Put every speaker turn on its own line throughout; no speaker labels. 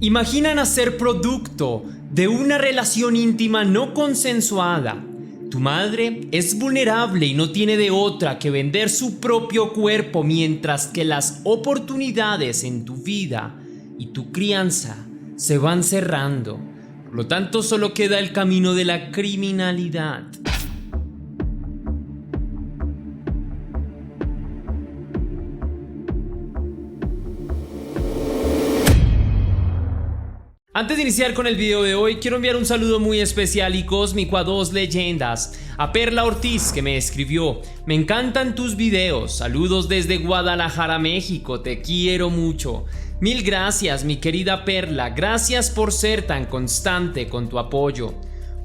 Imagina nacer producto de una relación íntima no consensuada. Tu madre es vulnerable y no tiene de otra que vender su propio cuerpo, mientras que las oportunidades en tu vida y tu crianza se van cerrando. Por lo tanto, solo queda el camino de la criminalidad. Antes de iniciar con el video de hoy, quiero enviar un saludo muy especial y cósmico a dos leyendas. A Perla Ortiz, que me escribió: me encantan tus videos, saludos desde Guadalajara, México, te quiero mucho. Mil gracias, mi querida Perla, gracias por ser tan constante con tu apoyo.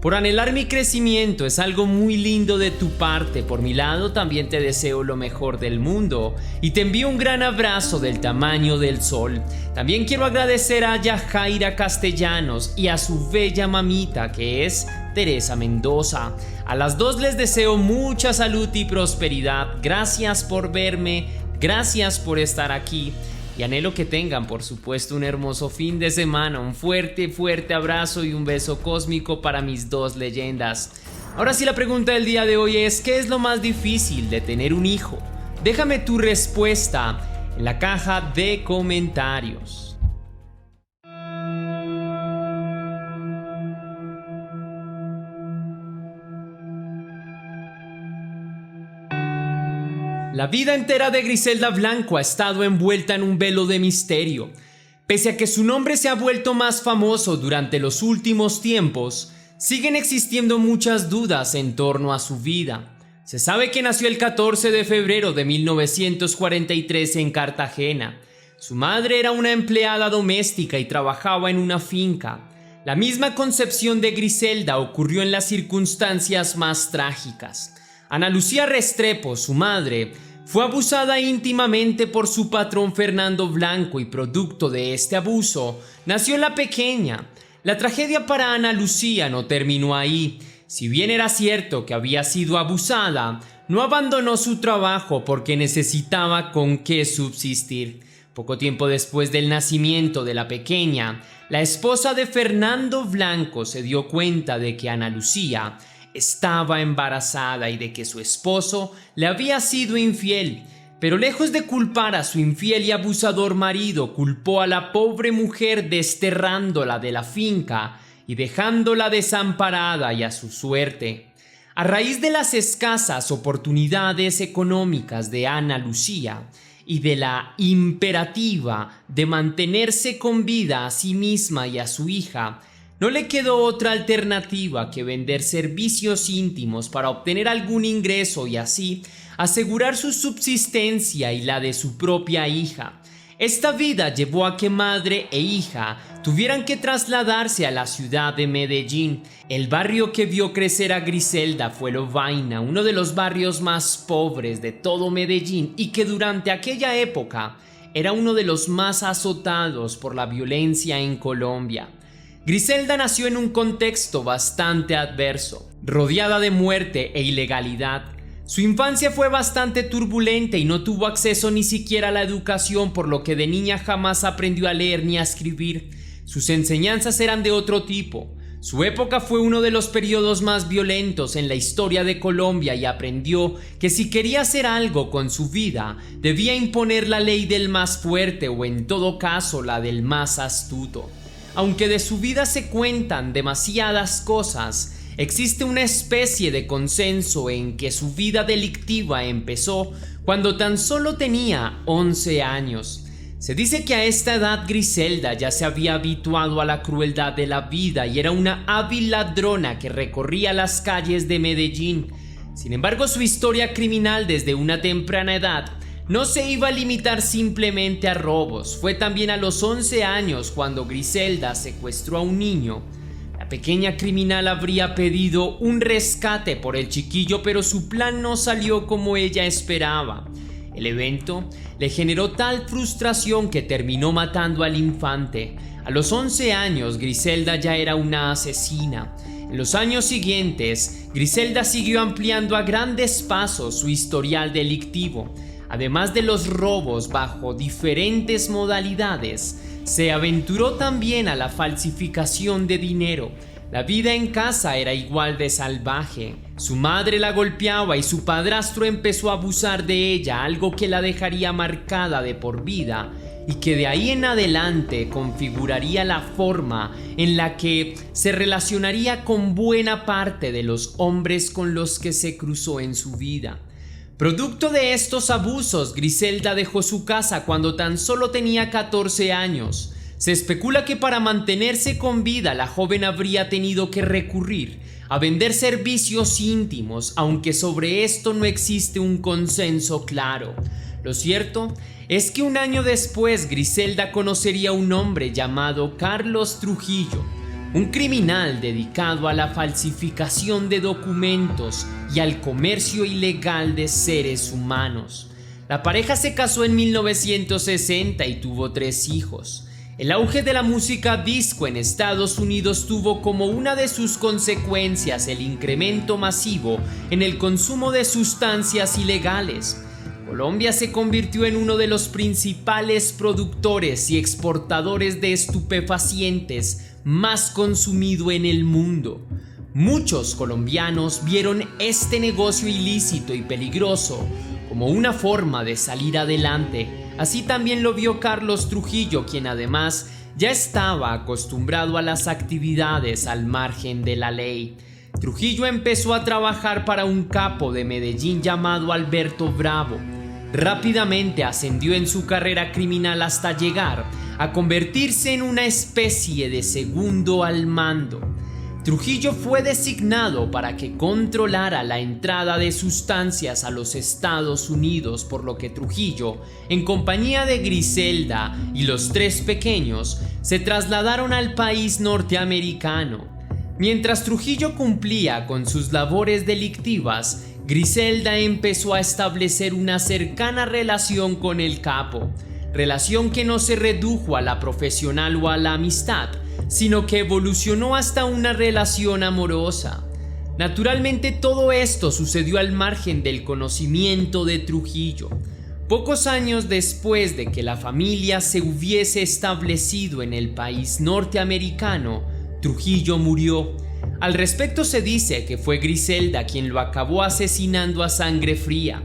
Por anhelar mi crecimiento, es algo muy lindo de tu parte. Por mi lado, también te deseo lo mejor del mundo y te envío un gran abrazo del tamaño del sol. También quiero agradecer a Yajaira Castellanos y a su bella mamita, que es Teresa Mendoza. A las dos les deseo mucha salud y prosperidad. Gracias por verme, gracias por estar aquí. Y anhelo que tengan, por supuesto, un hermoso fin de semana. Un fuerte abrazo y un beso cósmico para mis dos leyendas. Ahora sí, la pregunta del día de hoy es: ¿qué es lo más difícil de tener un hijo? Déjame tu respuesta en la caja de comentarios. La vida entera de Griselda Blanco ha estado envuelta en un velo de misterio. Pese a que su nombre se ha vuelto más famoso durante los últimos tiempos, siguen existiendo muchas dudas en torno a su vida. Se sabe que nació el 14 de febrero de 1943 en Cartagena. Su madre era una empleada doméstica y trabajaba en una finca. La misma concepción de Griselda ocurrió en las circunstancias más trágicas. Ana Lucía Restrepo, su madre, fue abusada íntimamente por su patrón Fernando Blanco y producto de este abuso nació la pequeña. La tragedia para Ana Lucía no terminó ahí. Si bien era cierto que había sido abusada, no abandonó su trabajo porque necesitaba con qué subsistir. Poco tiempo después del nacimiento de la pequeña, la esposa de Fernando Blanco se dio cuenta de que Ana Lucía estaba embarazada y de que su esposo le había sido infiel, pero lejos de culpar a su infiel y abusador marido, culpó a la pobre mujer desterrándola de la finca y dejándola desamparada y a su suerte. A raíz de las escasas oportunidades económicas de Ana Lucía y de la imperativa de mantenerse con vida a sí misma y a su hija, no le quedó otra alternativa que vender servicios íntimos para obtener algún ingreso y así asegurar su subsistencia y la de su propia hija. Esta vida llevó a que madre e hija tuvieran que trasladarse a la ciudad de Medellín. El barrio que vio crecer a Griselda fue Lovaina, uno de los barrios más pobres de todo Medellín y que durante aquella época era uno de los más azotados por la violencia en Colombia. Griselda nació en un contexto bastante adverso, rodeada de muerte e ilegalidad. Su infancia fue bastante turbulenta y no tuvo acceso ni siquiera a la educación, por lo que de niña jamás aprendió a leer ni a escribir. Sus enseñanzas eran de otro tipo. Su época fue uno de los periodos más violentos en la historia de Colombia y aprendió que si quería hacer algo con su vida, debía imponer la ley del más fuerte o en todo caso la del más astuto. Aunque de su vida se cuentan demasiadas cosas, existe una especie de consenso en que su vida delictiva empezó cuando tan solo tenía 11 años. Se dice que a esta edad Griselda ya se había habituado a la crueldad de la vida y era una hábil ladrona que recorría las calles de Medellín. Sin embargo, su historia criminal desde una temprana edad no se iba a limitar simplemente a robos. Fue también a los 11 años cuando Griselda secuestró a un niño. La pequeña criminal habría pedido un rescate por el chiquillo, pero su plan no salió como ella esperaba. El evento le generó tal frustración que terminó matando al infante. A los 11 años, Griselda ya era una asesina. En los años siguientes, Griselda siguió ampliando a grandes pasos su historial delictivo. Además de los robos bajo diferentes modalidades, se aventuró también a la falsificación de dinero. La vida en casa era igual de salvaje. Su madre la golpeaba y su padrastro empezó a abusar de ella, algo que la dejaría marcada de por vida y que de ahí en adelante configuraría la forma en la que se relacionaría con buena parte de los hombres con los que se cruzó en su vida. Producto de estos abusos, Griselda dejó su casa cuando tan solo tenía 14 años. Se especula que para mantenerse con vida la joven habría tenido que recurrir a vender servicios íntimos, aunque sobre esto no existe un consenso claro. Lo cierto es que un año después Griselda conocería a un hombre llamado Carlos Trujillo, un criminal dedicado a la falsificación de documentos y al comercio ilegal de seres humanos. La pareja se casó en 1960 y tuvo 3 hijos. El auge de la música disco en Estados Unidos tuvo como una de sus consecuencias el incremento masivo en el consumo de sustancias ilegales. Colombia se convirtió en uno de los principales productores y exportadores de estupefacientes más consumido en el mundo. Muchos colombianos vieron este negocio ilícito y peligroso como una forma de salir adelante. Así también lo vio Carlos Trujillo, quien además ya estaba acostumbrado a las actividades al margen de la ley. Trujillo empezó a trabajar para un capo de Medellín llamado Alberto Bravo. Rápidamente ascendió en su carrera criminal hasta llegar a convertirse en una especie de segundo al mando. Trujillo fue designado para que controlara la entrada de sustancias a los Estados Unidos, por lo que Trujillo, en compañía de Griselda y los 3 pequeños, se trasladaron al país norteamericano. Mientras Trujillo cumplía con sus labores delictivas, Griselda empezó a establecer una cercana relación con el capo, relación que no se redujo a la profesional o a la amistad, sino que evolucionó hasta una relación amorosa. Naturalmente todo esto sucedió al margen del conocimiento de Trujillo. Pocos años después de que la familia se hubiese establecido en el país norteamericano, Trujillo murió. Al respecto se dice que fue Griselda quien lo acabó asesinando a sangre fría.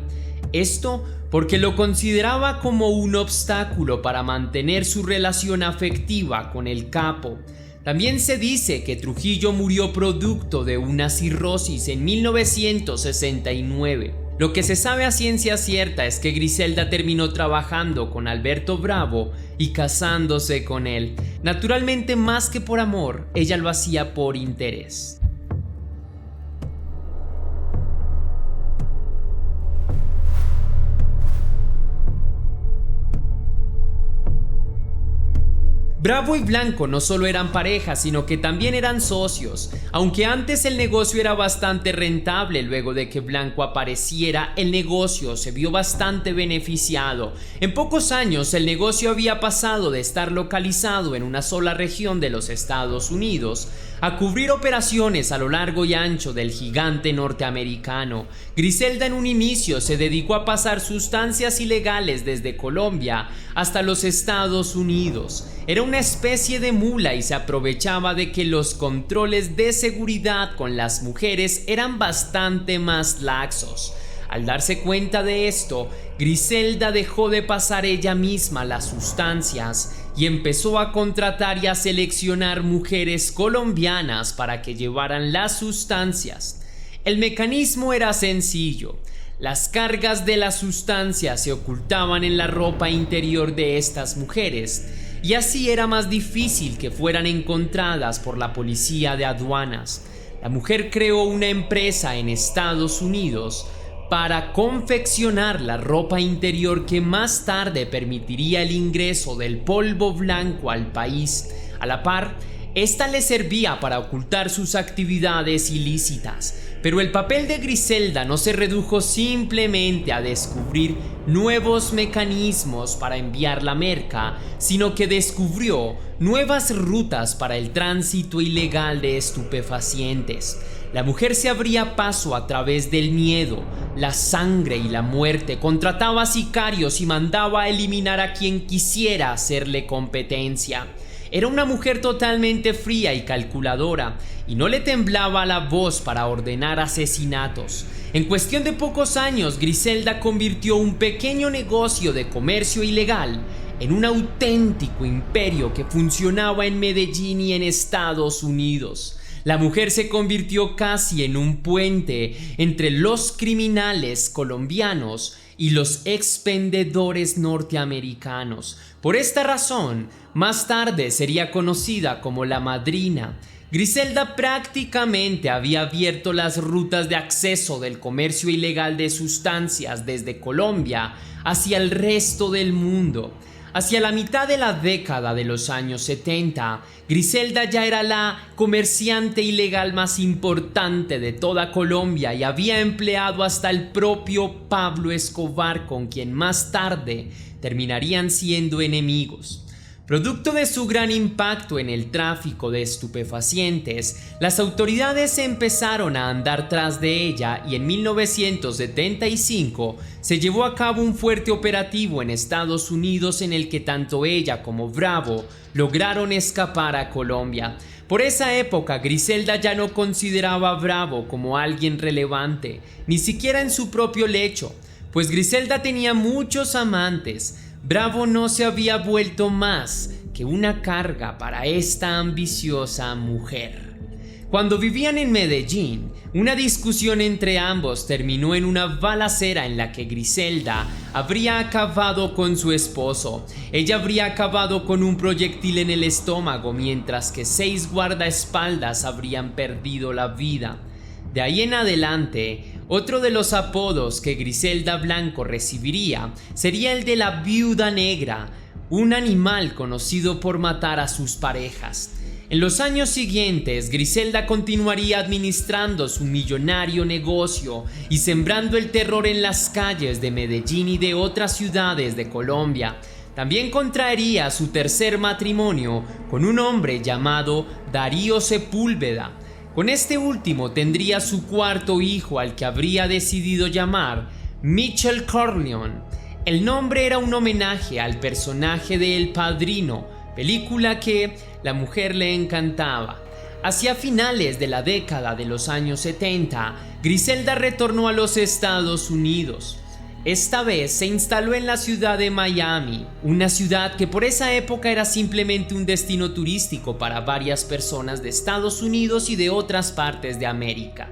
Esto porque lo consideraba como un obstáculo para mantener su relación afectiva con el capo. También se dice que Trujillo murió producto de una cirrosis en 1969. Lo que se sabe a ciencia cierta es que Griselda terminó trabajando con Alberto Bravo y casándose con él. Naturalmente, más que por amor, ella lo hacía por interés. Bravo y Blanco no solo eran pareja, sino que también eran socios. Aunque antes el negocio era bastante rentable, luego de que Blanco apareciera, el negocio se vio bastante beneficiado. En pocos años el negocio había pasado de estar localizado en una sola región de los Estados Unidos a cubrir operaciones a lo largo y ancho del gigante norteamericano. Griselda en un inicio se dedicó a pasar sustancias ilegales desde Colombia hasta los Estados Unidos. Era una especie de mula y se aprovechaba de que los controles de seguridad con las mujeres eran bastante más laxos. Al darse cuenta de esto, Griselda dejó de pasar ella misma las sustancias y empezó a contratar y a seleccionar mujeres colombianas para que llevaran las sustancias. El mecanismo era sencillo. Las cargas de las sustancias se ocultaban en la ropa interior de estas mujeres, y así era más difícil que fueran encontradas por la policía de aduanas. La mujer creó una empresa en Estados Unidos para confeccionar la ropa interior que más tarde permitiría el ingreso del polvo blanco al país. A la par, esta le servía para ocultar sus actividades ilícitas. Pero el papel de Griselda no se redujo simplemente a descubrir nuevos mecanismos para enviar la merca, sino que descubrió nuevas rutas para el tránsito ilegal de estupefacientes. La mujer se abría paso a través del miedo, la sangre y la muerte, contrataba sicarios y mandaba a eliminar a quien quisiera hacerle competencia. Era una mujer totalmente fría y calculadora, y no le temblaba la voz para ordenar asesinatos. En cuestión de pocos años, Griselda convirtió un pequeño negocio de comercio ilegal en un auténtico imperio que funcionaba en Medellín y en Estados Unidos. La mujer se convirtió casi en un puente entre los criminales colombianos y los expendedores norteamericanos. Por esta razón, más tarde sería conocida como la Madrina. Griselda prácticamente había abierto las rutas de acceso del comercio ilegal de sustancias desde Colombia hacia el resto del mundo. Hacia la mitad de la década de los años 70, Griselda ya era la comerciante ilegal más importante de toda Colombia y había empleado hasta el propio Pablo Escobar, con quien más tarde terminarían siendo enemigos. Producto de su gran impacto en el tráfico de estupefacientes, las autoridades empezaron a andar tras de ella y en 1975 se llevó a cabo un fuerte operativo en Estados Unidos en el que tanto ella como Bravo lograron escapar a Colombia. Por esa época, Griselda ya no consideraba a Bravo como alguien relevante, ni siquiera en su propio lecho, pues Griselda tenía muchos amantes. Bravo no se había vuelto más que una carga para esta ambiciosa mujer. Cuando vivían en Medellín, una discusión entre ambos terminó en una balacera en la que Griselda habría acabado con su esposo. Ella habría acabado con un proyectil en el estómago, mientras que 6 guardaespaldas habrían perdido la vida. De ahí en adelante, otro de los apodos que Griselda Blanco recibiría sería el de la Viuda Negra, un animal conocido por matar a sus parejas. En los años siguientes, Griselda continuaría administrando su millonario negocio y sembrando el terror en las calles de Medellín y de otras ciudades de Colombia. También contraería su tercer matrimonio con un hombre llamado Darío Sepúlveda. Con este último tendría su cuarto hijo, al que habría decidido llamar Michael Corleone. El nombre era un homenaje al personaje de El Padrino, película que la mujer le encantaba. Hacia finales de la década de los años 70, Griselda retornó a los Estados Unidos. Esta vez se instaló en la ciudad de Miami, una ciudad que por esa época era simplemente un destino turístico para varias personas de Estados Unidos y de otras partes de América.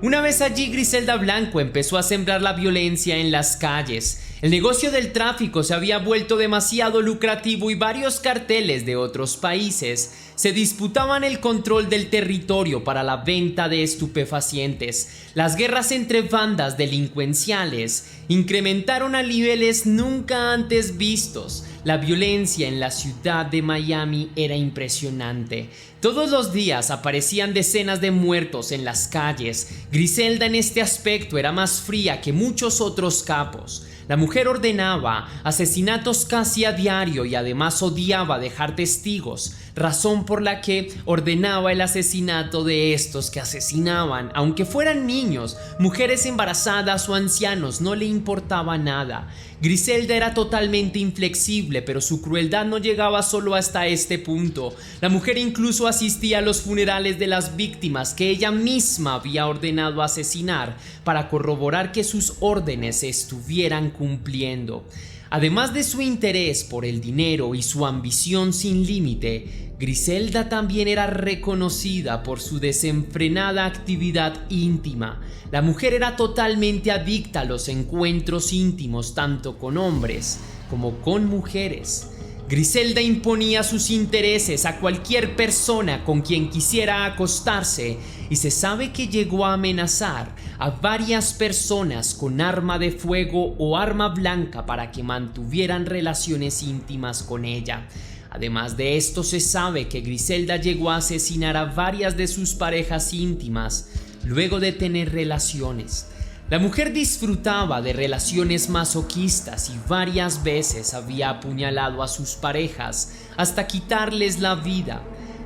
Una vez allí, Griselda Blanco empezó a sembrar la violencia en las calles. El negocio del tráfico se había vuelto demasiado lucrativo y varios carteles de otros países se disputaban el control del territorio para la venta de estupefacientes. Las guerras entre bandas delincuenciales incrementaron a niveles nunca antes vistos. La violencia en la ciudad de Miami era impresionante. Todos los días aparecían decenas de muertos en las calles. Griselda en este aspecto era más fría que muchos otros capos. La mujer ordenaba asesinatos casi a diario y además odiaba dejar testigos, razón por la que ordenaba el asesinato de estos que asesinaban. Aunque fueran niños, mujeres embarazadas o ancianos, no le importaba nada. Griselda era totalmente inflexible, pero su crueldad no llegaba solo hasta este punto. La mujer incluso asistía a los funerales de las víctimas que ella misma había ordenado asesinar para corroborar que sus órdenes se estuvieran cumpliendo. Además de su interés por el dinero y su ambición sin límite, Griselda también era reconocida por su desenfrenada actividad íntima. La mujer era totalmente adicta a los encuentros íntimos, tanto con hombres como con mujeres. Griselda imponía sus intereses a cualquier persona con quien quisiera acostarse, y se sabe que llegó a amenazar a varias personas con arma de fuego o arma blanca para que mantuvieran relaciones íntimas con ella. Además de esto, se sabe que Griselda llegó a asesinar a varias de sus parejas íntimas luego de tener relaciones. La mujer disfrutaba de relaciones masoquistas y varias veces había apuñalado a sus parejas hasta quitarles la vida.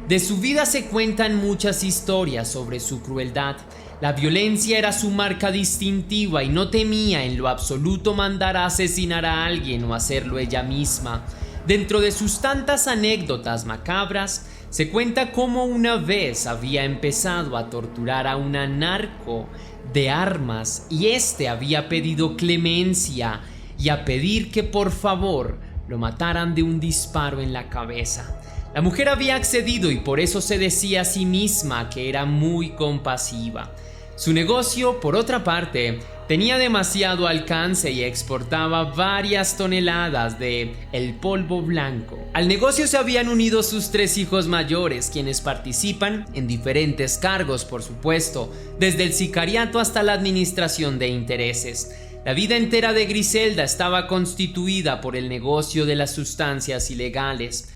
De su vida se cuentan muchas historias sobre su crueldad. La violencia era su marca distintiva y no temía en lo absoluto mandar a asesinar a alguien o hacerlo ella misma. Dentro de sus tantas anécdotas macabras, se cuenta cómo una vez había empezado a torturar a una narco de armas y este había pedido clemencia y a pedir que por favor lo mataran de un disparo en la cabeza. La mujer había accedido y por eso se decía a sí misma que era muy compasiva. Su negocio, por otra parte, tenía demasiado alcance y exportaba varias toneladas de el polvo blanco. Al negocio se habían unido sus 3 hijos mayores, quienes participan en diferentes cargos, por supuesto, desde el sicariato hasta la administración de intereses. La vida entera de Griselda estaba constituida por el negocio de las sustancias ilegales.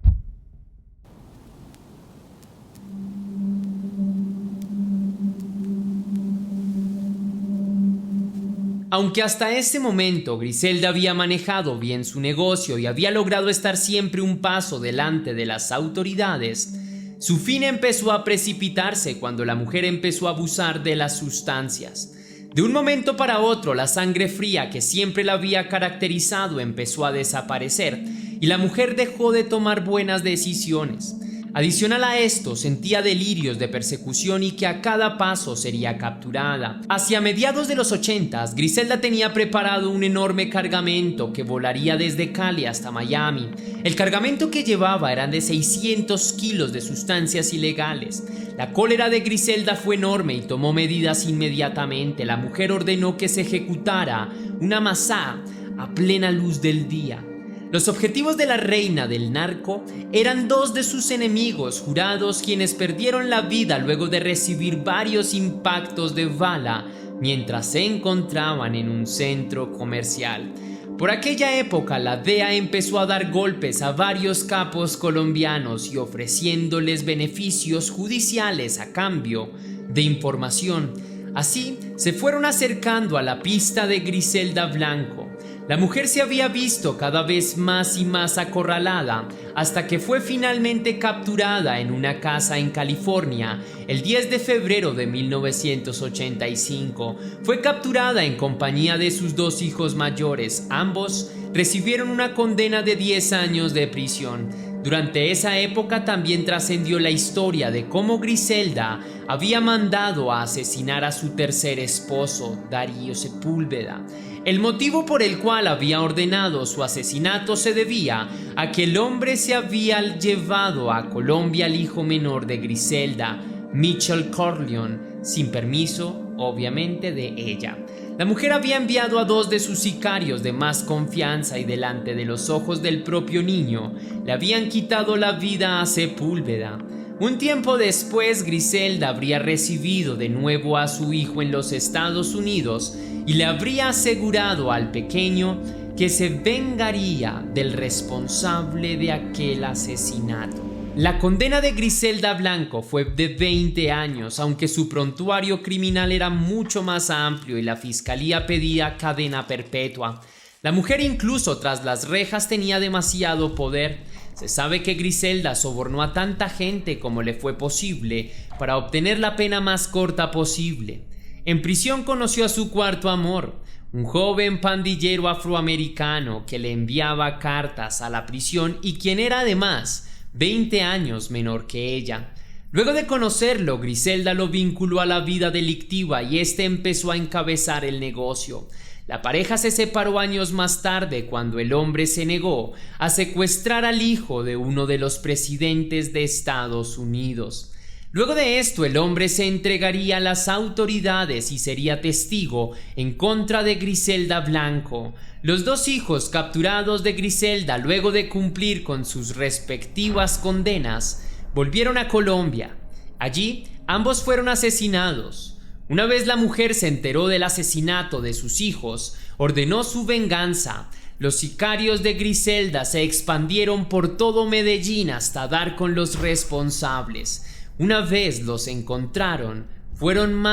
Aunque hasta ese momento Griselda había manejado bien su negocio y había logrado estar siempre un paso delante de las autoridades, su fin empezó a precipitarse cuando la mujer empezó a abusar de las sustancias. De un momento para otro, la sangre fría que siempre la había caracterizado empezó a desaparecer y la mujer dejó de tomar buenas decisiones. Adicional a esto, sentía delirios de persecución y que a cada paso sería capturada. Hacia mediados de los 80, Griselda tenía preparado un enorme cargamento que volaría desde Cali hasta Miami. El cargamento que llevaba eran de 600 kilos de sustancias ilegales. La cólera de Griselda fue enorme y tomó medidas inmediatamente. La mujer ordenó que se ejecutara una masá a plena luz del día. Los objetivos de la reina del narco eran 2 de sus enemigos jurados, quienes perdieron la vida luego de recibir varios impactos de bala mientras se encontraban en un centro comercial. Por aquella época, la DEA empezó a dar golpes a varios capos colombianos y ofreciéndoles beneficios judiciales a cambio de información. Así, se fueron acercando a la pista de Griselda Blanco. La mujer se había visto cada vez más y más acorralada hasta que fue finalmente capturada en una casa en California el 10 de febrero de 1985. Fue capturada en compañía de sus 2 hijos mayores. Ambos recibieron una condena de 10 años de prisión. Durante esa época también trascendió la historia de cómo Griselda había mandado a asesinar a su tercer esposo, Darío Sepúlveda. El motivo por el cual había ordenado su asesinato se debía a que el hombre se había llevado a Colombia al hijo menor de Griselda, Michael Corleone, sin permiso, obviamente, de ella. La mujer había enviado a 2 de sus sicarios de más confianza y delante de los ojos del propio niño le habían quitado la vida a Sepúlveda. Un tiempo después, Griselda habría recibido de nuevo a su hijo en los Estados Unidos y le habría asegurado al pequeño que se vengaría del responsable de aquel asesinato. La condena de Griselda Blanco fue de 20 años, aunque su prontuario criminal era mucho más amplio y la fiscalía pedía cadena perpetua. La mujer, incluso tras las rejas, tenía demasiado poder. Se sabe que Griselda sobornó a tanta gente como le fue posible para obtener la pena más corta posible. En prisión conoció a su cuarto amor, un joven pandillero afroamericano que le enviaba cartas a la prisión y quien era además 20 años menor que ella. Luego de conocerlo, Griselda lo vinculó a la vida delictiva y este empezó a encabezar el negocio. La pareja se separó años más tarde cuando el hombre se negó a secuestrar al hijo de uno de los presidentes de Estados Unidos. Luego de esto, el hombre se entregaría a las autoridades y sería testigo en contra de Griselda Blanco. Los 2 hijos capturados de Griselda, luego de cumplir con sus respectivas condenas, volvieron a Colombia. Allí, ambos fueron asesinados. Una vez la mujer se enteró del asesinato de sus hijos, ordenó su venganza. Los sicarios de Griselda se expandieron por todo Medellín hasta dar con los responsables. Una vez los encontraron, fueron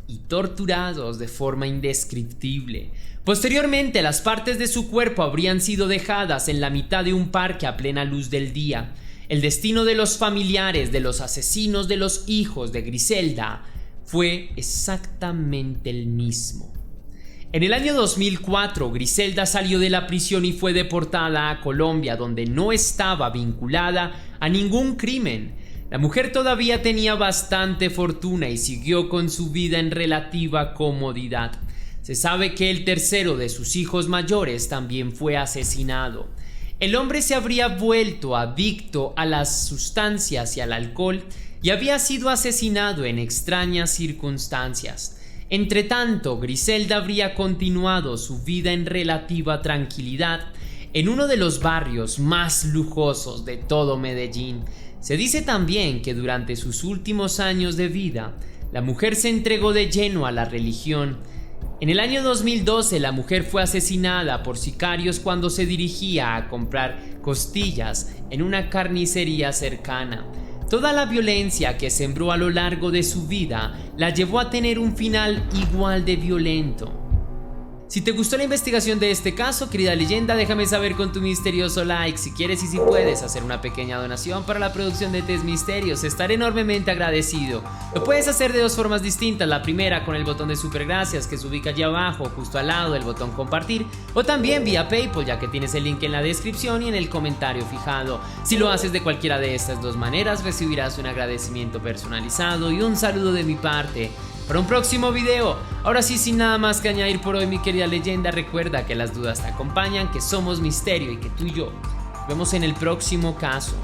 y torturados de forma indescriptible. Posteriormente, las partes de su cuerpo habrían sido dejadas en la mitad de un parque a plena luz del día. el destino de los familiares de los asesinos de los hijos de Griselda fue exactamente el mismo. En el año 2004, Griselda salió de la prisión y fue deportada a Colombia, donde no estaba vinculada a ningún crimen. La mujer todavía tenía bastante fortuna y siguió con su vida en relativa comodidad. Se sabe que el tercero de sus hijos mayores también fue asesinado. El hombre se habría vuelto adicto a las sustancias y al alcohol y había sido asesinado en extrañas circunstancias. Entretanto, Griselda habría continuado su vida en relativa tranquilidad en uno de los barrios más lujosos de todo Medellín. Se dice también que durante sus últimos años de vida, la mujer se entregó de lleno a la religión. En el año 2012, la mujer fue asesinada por sicarios cuando se dirigía a comprar costillas en una carnicería cercana. Toda la violencia que sembró a lo largo de su vida la llevó a tener un final igual de violento. Si te gustó la investigación de este caso, querida leyenda, déjame saber con tu misterioso like. Si quieres y si puedes hacer una pequeña donación para la producción de Test Misterios, estaré enormemente agradecido. Lo puedes hacer de dos formas distintas. La primera con el botón de super gracias que se ubica allí abajo, justo al lado del botón compartir, o también vía PayPal, ya que tienes el link en la descripción y en el comentario fijado. Si lo haces de cualquiera de estas dos maneras, recibirás un agradecimiento personalizado y un saludo de mi parte. Para un próximo video. Ahora sí, sin nada más que añadir por hoy, mi querida leyenda, recuerda que las dudas te acompañan, que somos misterio y que tú y yo nos vemos en el próximo caso.